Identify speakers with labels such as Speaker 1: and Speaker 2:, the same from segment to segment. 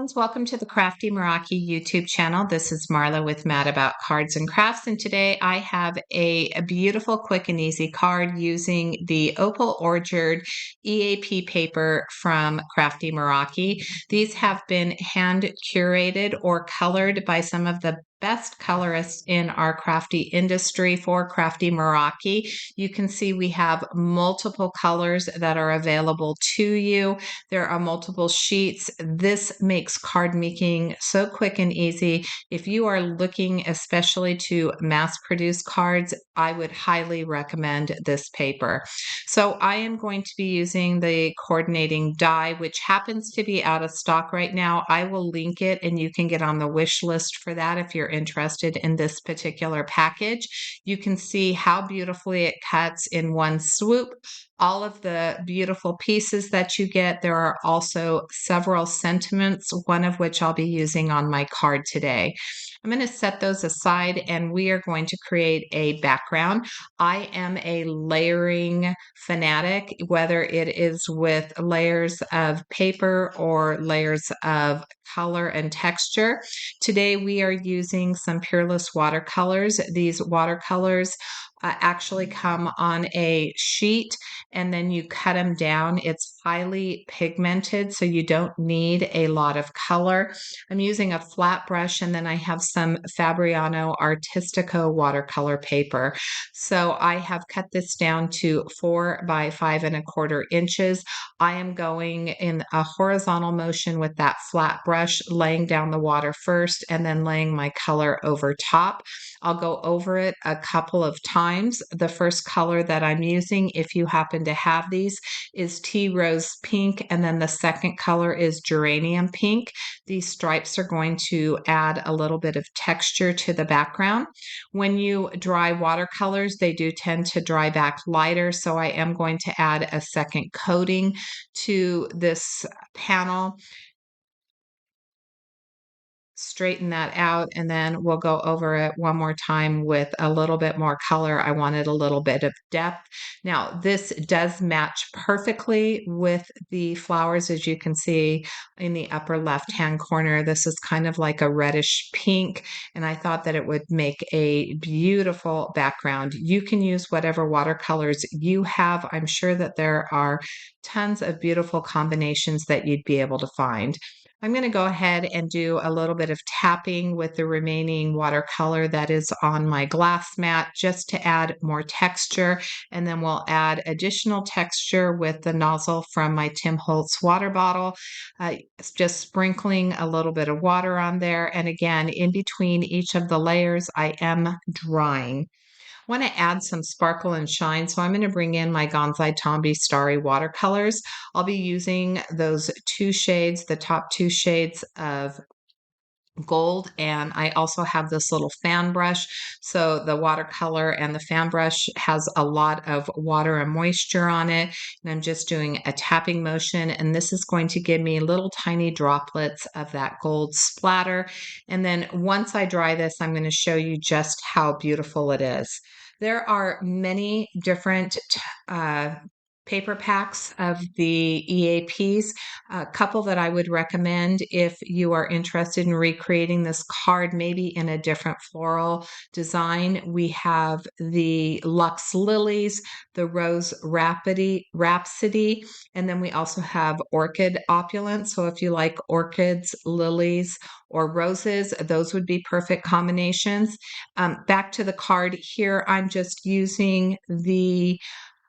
Speaker 1: friends, welcome to the Crafty Meraki YouTube channel. This is Marla with Mad About Cards and Crafts, and today I have a beautiful, quick and easy card using the Opal Orchard EAP paper from Crafty Meraki. These have been hand curated or colored by some of the best colorists in our crafty industry for Crafty Meraki. You can see we have multiple colors that are available to you. There are multiple sheets. This makes card making so quick and easy. If you are looking especially to mass produce cards, I would highly recommend this paper. So I am going to be using the coordinating die, which happens to be out of stock right now. I will link it and you can get on the wish list for that if you're interested in this particular package. You can see how beautifully it cuts in one swoop. All of the beautiful pieces that you get. There are also several sentiments, one of which I'll be using on my card today. I'm going to set those aside and we are going to create a background. I am a layering fanatic, whether it is with layers of paper or layers of color and texture. Today we are using some Peerless watercolors. These watercolors actually come on a sheet and then you cut them down. It's highly pigmented, so you don't need a lot of color. I'm using a flat brush and then I have some Fabriano Artistico watercolor paper. So I have cut this down to 4 by 5¼ inches. I am going in a horizontal motion with that flat brush, laying down the water first and then laying my color over top. I'll go over it a couple of times. The first color that I'm using, if you happen to have these, is Tea Rose Pink, and then the second color is Geranium Pink. These stripes are going to add a little bit of texture to the background. When you dry watercolors, they do tend to dry back lighter, so I am going to add a second coating to this panel. Straighten that out and then we'll go over it one more time with a little bit more color. I wanted a little bit of depth. Now this does match perfectly with the flowers, as you can see in the upper left hand corner. This is kind of like a reddish pink, and I thought that it would make a beautiful background. You can use whatever watercolors you have. I'm sure that there are tons of beautiful combinations that you'd be able to find. I'm going to go ahead and do a little bit of tapping with the remaining watercolor that is on my glass mat just to add more texture, and then we'll add additional texture with the nozzle from my Tim Holtz water bottle, just sprinkling a little bit of water on there, and again in between each of the layers I am drying. Want to add some sparkle and shine, so I'm going to bring in my Gonzai Tombi Starry watercolors. I'll be using those two shades, the top two shades of gold, and I also have this little fan brush. So the watercolor and the fan brush has a lot of water and moisture on it, and I'm just doing a tapping motion, and this is going to give me little tiny droplets of that gold splatter. And then once I dry this, I'm going to show you just how beautiful it is. There are many different paper packs of the EAPs. A couple that I would recommend if you are interested in recreating this card, maybe in a different floral design. We have the Luxe Lillies, the Rose Rhapsody, and then we also have Orchid Opulence. So if you like orchids, lilies, or roses, those would be perfect combinations. Back to the card here, I'm just using the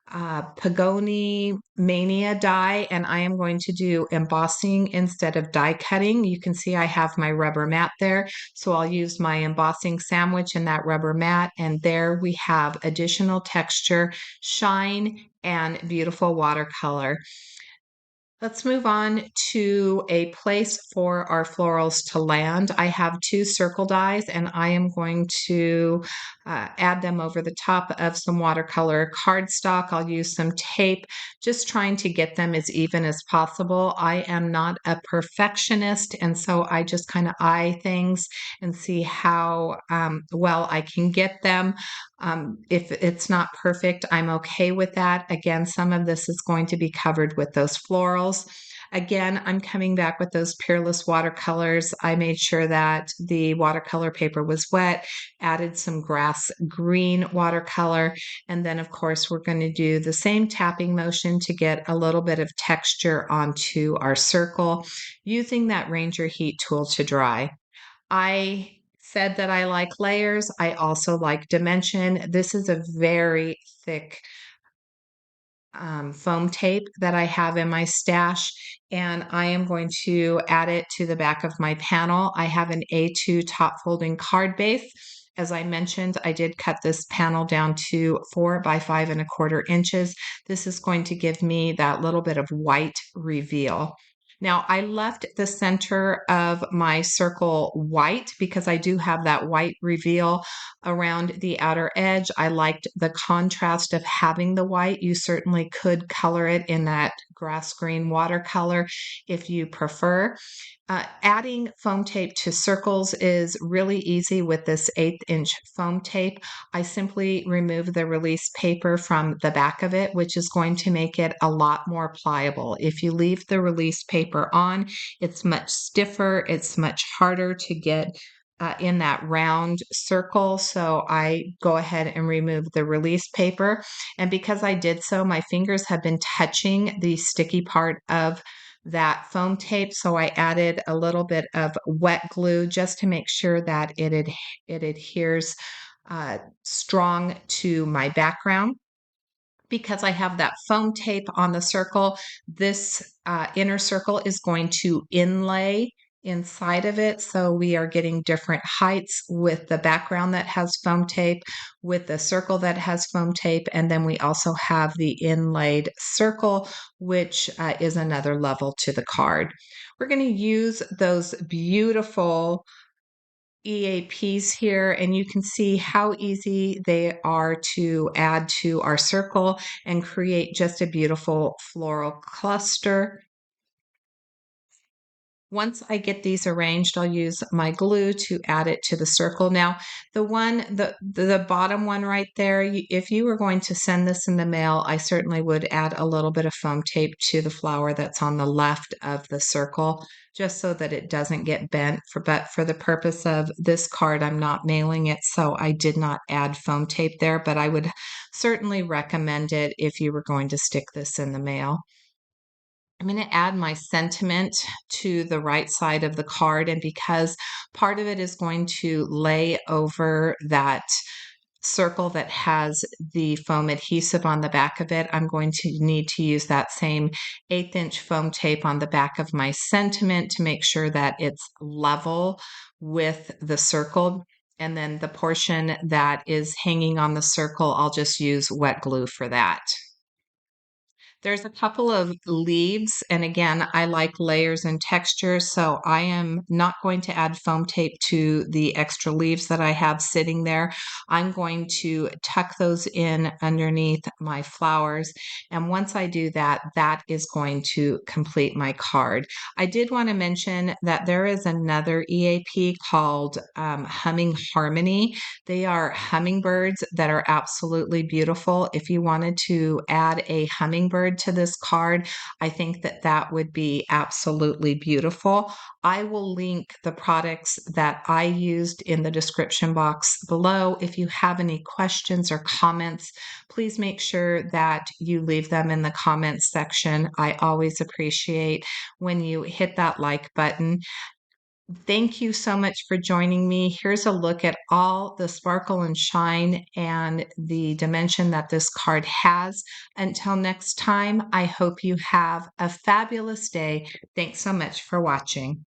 Speaker 1: Pagoni Mania die, and I am going to do embossing instead of die cutting. You can see I have my rubber mat there, so I'll use my embossing sandwich in that rubber mat, and there we have additional texture, shine, and beautiful watercolor. Let's move on to a place for our florals to land. I have two circle dies and I am going to add them over the top of some watercolor cardstock. I'll use some tape, just trying to get them as even as possible. I am not a perfectionist, and so I just kind of eye things and see how well I can get them. If it's not perfect, I'm okay with that. Again, some of this is going to be covered with those florals. Again, I'm coming back with those Peerless watercolors. I made sure that the watercolor paper was wet, added some grass green watercolor, and then of course we're going to do the same tapping motion to get a little bit of texture onto our circle using that Ranger Heat tool to dry. I said that I like layers. I also like dimension. This is a very thick foam tape that I have in my stash, and I am going to add it to the back of my panel. I have an A2 top folding card base. As I mentioned, I did cut this panel down to 4 by 5¼ inches. This is going to give me that little bit of white reveal. Now, I left the center of my circle white because I do have that white reveal around the outer edge. I liked the contrast of having the white. You certainly could color it in that grass green watercolor if you prefer. Adding foam tape to circles is really easy with this 1/8" foam tape. I simply remove the release paper from the back of it, which is going to make it a lot more pliable. If you leave the release paper on, it's much stiffer, it's much harder to get in that round circle. So I go ahead and remove the release paper. And because I did so, my fingers have been touching the sticky part of that foam tape. So I added a little bit of wet glue just to make sure that it adheres strong to my background. Because I have that foam tape on the circle, this inner circle is going to inlay inside of it. So we are getting different heights with the background that has foam tape, with the circle that has foam tape, and then we also have the inlaid circle, which is another level to the card. We're going to use those beautiful EAPs here, and you can see how easy they are to add to our circle and create just a beautiful floral cluster. Once I get these arranged, I'll use my glue to add it to the circle. Now, the bottom one right there, if you were going to send this in the mail, I certainly would add a little bit of foam tape to the flower that's on the left of the circle, just so that it doesn't get bent. But for the purpose of this card, I'm not mailing it, so I did not add foam tape there, but I would certainly recommend it if you were going to stick this in the mail. I'm going to add my sentiment to the right side of the card, and because part of it is going to lay over that circle that has the foam adhesive on the back of it, I'm going to need to use that same 1/8" foam tape on the back of my sentiment to make sure that it's level with the circle. And then the portion that is hanging on the circle, I'll just use wet glue for that. There's a couple of leaves, and again, I like layers and textures, so I am not going to add foam tape to the extra leaves that I have sitting there. I'm going to tuck those in underneath my flowers, and once I do that, that is going to complete my card. I did want to mention that there is another EAP called Humming Harmony. They are hummingbirds that are absolutely beautiful. If you wanted to add a hummingbird to this card, I think that that would be absolutely beautiful. I will link the products that I used in the description box below. If you have any questions or comments, please make sure that you leave them in the comments section. I always appreciate when you hit that like button. Thank you so much for joining me. Here's a look at all the sparkle and shine and the dimension that this card has. Until next time, I hope you have a fabulous day. Thanks so much for watching.